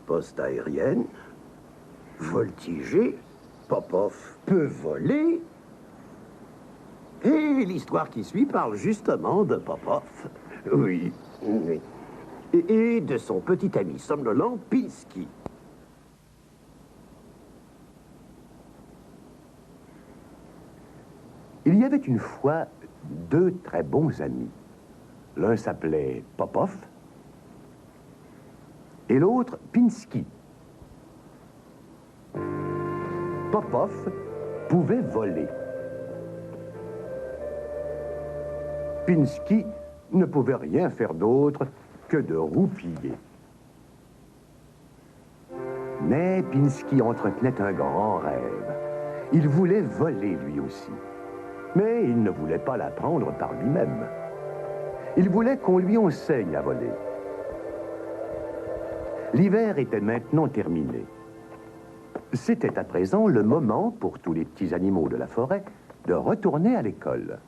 poste aérienne, voltiger, Popov peut voler. Et l'histoire qui suit parle justement de Popov. Oui, oui. Et de son petit ami somnolent, Pinsky. Il y avait une fois deux très bons amis. L'un s'appelait Popov et l'autre Pinsky. Popov pouvait voler. Pinsky ne pouvait rien faire d'autre que de roupiller. Mais Pinsky entretenait un grand rêve. Il voulait voler lui aussi. Mais il ne voulait pas l'apprendre par lui-même. Il voulait qu'on lui enseigne à voler. L'hiver était maintenant terminé. C'était à présent le moment pour tous les petits animaux de la forêt de retourner à l'école.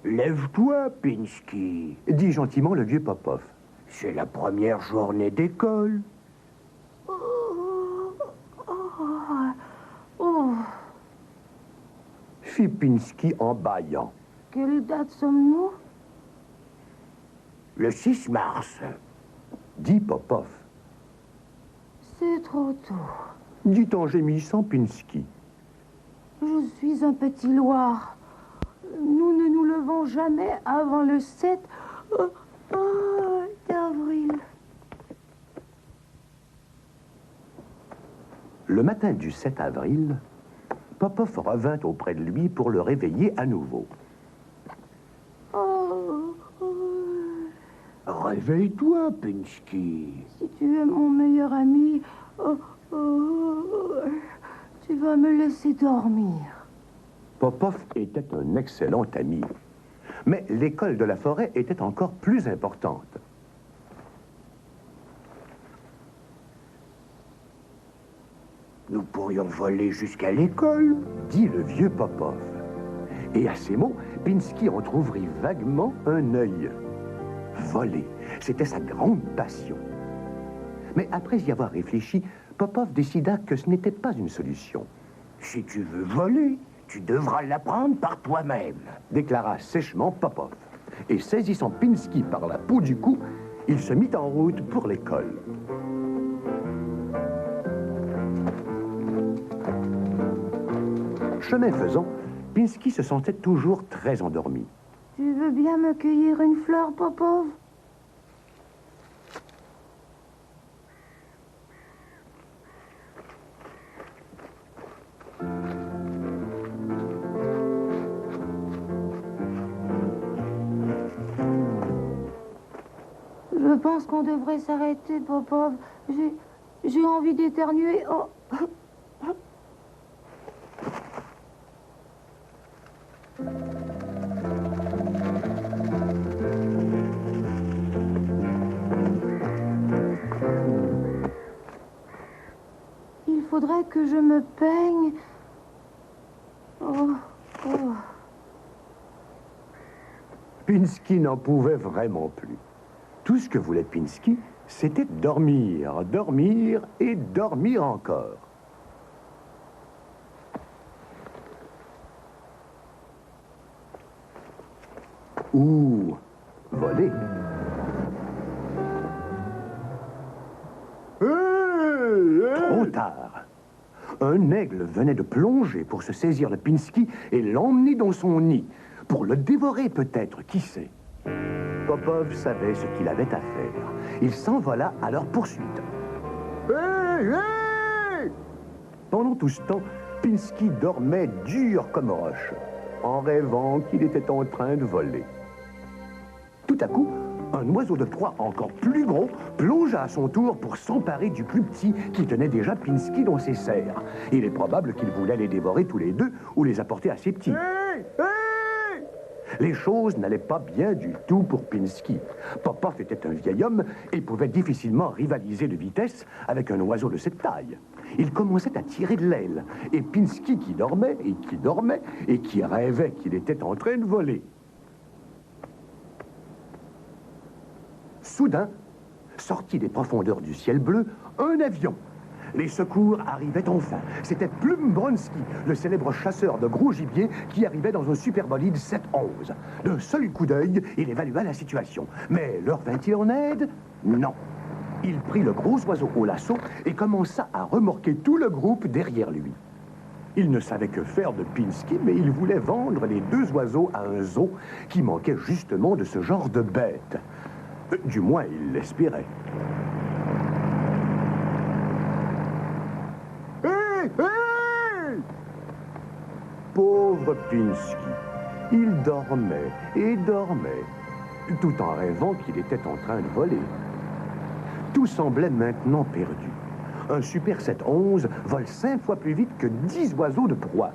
Lève-toi, Pinsky, Dit gentiment le vieux Popov. c'est la première journée d'école. Fit Pinsky en bâillant. Quelle date sommes-nous? Le 6 mars. Dit Popov. C'est trop tôt. Dit en gémissant Pinsky. Je suis un petit loir. Nous ne nous levons jamais avant le 7 d'avril. Le matin du 7 avril, Popov revint auprès de lui pour le réveiller à nouveau. Réveille-toi, Pinsky. Si tu es mon meilleur ami, tu vas me laisser dormir. Popov était un excellent ami. Mais l'école de la forêt était encore plus importante. Nous pourrions voler jusqu'à l'école. Dit le vieux Popov. Et à ces mots, Pinsky entr'ouvrit vaguement un œil. Voler, c'était sa grande passion. Mais après y avoir réfléchi, Popov décida que ce n'était pas une solution. Si tu veux voler, tu devras l'apprendre par toi-même. Déclara sèchement Popov. Et saisissant Pinsky par la peau du cou, il se mit en route pour l'école. Chemin faisant, Pinsky se sentait toujours très endormi. Tu veux bien me cueillir une fleur, Popov? Je pense qu'on devrait s'arrêter, Popov. J'ai envie d'éternuer. Oh. Il faudrait que je me peigne. Oh. Pinsky n'en pouvait vraiment plus. Tout ce que voulait Pinsky, c'était dormir, dormir et dormir encore. Ou voler. Trop tard. Un aigle venait de plonger pour se saisir de Pinsky et l'emmener dans son nid. Pour le dévorer peut-être, qui sait. Popov savait ce qu'il avait à faire. Il s'envola à leur poursuite. Hé, hé! Pendant tout ce temps, Pinsky dormait dur comme roche, en rêvant qu'il était en train de voler. Tout à coup, un oiseau de proie encore plus gros plongea à son tour pour s'emparer du plus petit qui tenait déjà Pinsky dans ses serres. Il est probable qu'il voulait les dévorer tous les deux ou les apporter à ses petits. Hé, hé! Les choses n'allaient pas bien du tout pour Pinsky. Popov était un vieil homme et pouvait difficilement rivaliser de vitesse avec un oiseau de cette taille. Il commençait à tirer de l'aile, et Pinsky qui dormait et qui rêvait qu'il était en train de voler. Soudain, sortit des profondeurs du ciel bleu un avion. Les secours arrivaient enfin. C'était Plume Bronski, le célèbre chasseur de gros gibier, qui arrivait dans un superbolide 711. D'un seul coup d'œil, il évalua la situation. Mais leur vint-il en aide? Non. Il prit le gros oiseau au lasso et commença à remorquer tout le groupe derrière lui. Il ne savait que faire de Pinsky, mais il voulait vendre les deux oiseaux à un zoo qui manquait justement de ce genre de bête. Du moins, il l'espérait. Hey! Pauvre Pinsky. Il dormait et dormait, tout en rêvant qu'il était en train de voler. Tout semblait maintenant perdu. Un Super 711 vole 5 fois plus vite que 10 oiseaux de proie.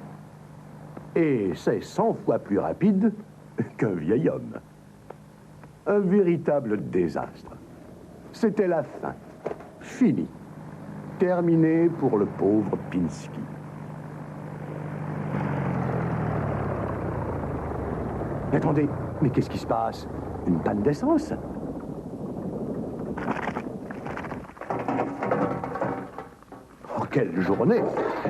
Et c'est 100 fois plus rapide qu'un vieil homme. Un véritable désastre. C'était la fin. Fini. Terminé pour le pauvre Pinsky. Attendez, mais qu'est-ce qui se passe? Une panne d'essence? Oh, quelle journée!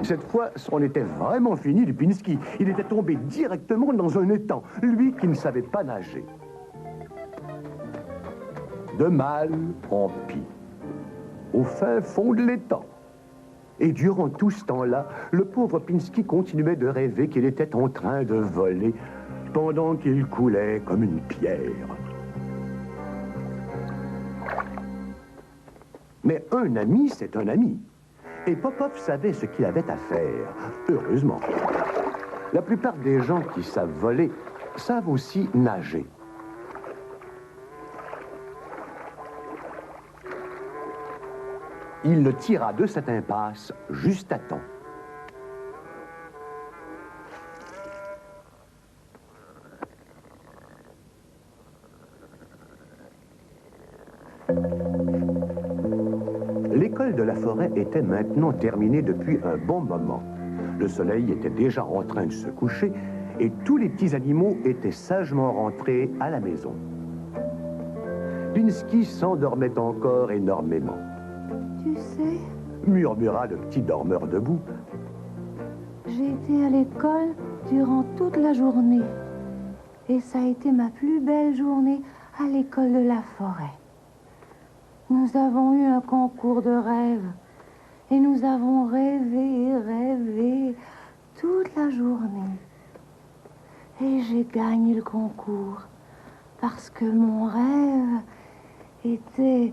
Cette fois, c'en était vraiment fini du Pinsky. Il était tombé directement dans un étang, lui qui ne savait pas nager. De mal en pis, au fin fond de l'étang. Et durant tout ce temps-là, le pauvre Pinsky continuait de rêver qu'il était en train de voler pendant qu'il coulait comme une pierre. Mais un ami, c'est un ami. Et Popov savait ce qu'il avait à faire, heureusement. La plupart des gens qui savent voler savent aussi nager. Il le tira de cette impasse juste à temps. L'école de la forêt était maintenant terminée depuis un bon moment. Le soleil était déjà en train de se coucher et tous les petits animaux étaient sagement rentrés à la maison. Pinsky s'endormait encore énormément. Tu sais, Murmura le petit dormeur debout. j'ai été à l'école durant toute la journée. Et ça a été ma plus belle journée à l'école de la forêt. Nous avons eu un concours de rêves. Et nous avons rêvé et rêvé toute la journée. Et j'ai gagné le concours parce que mon rêve était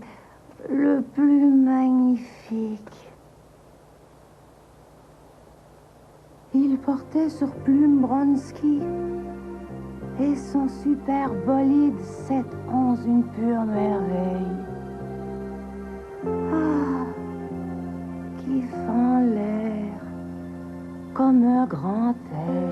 le plus magnifique. Il portait sur Plume Bronski et son super bolide 711 une pure merveille. Ah, qui fend l'air comme un grand air.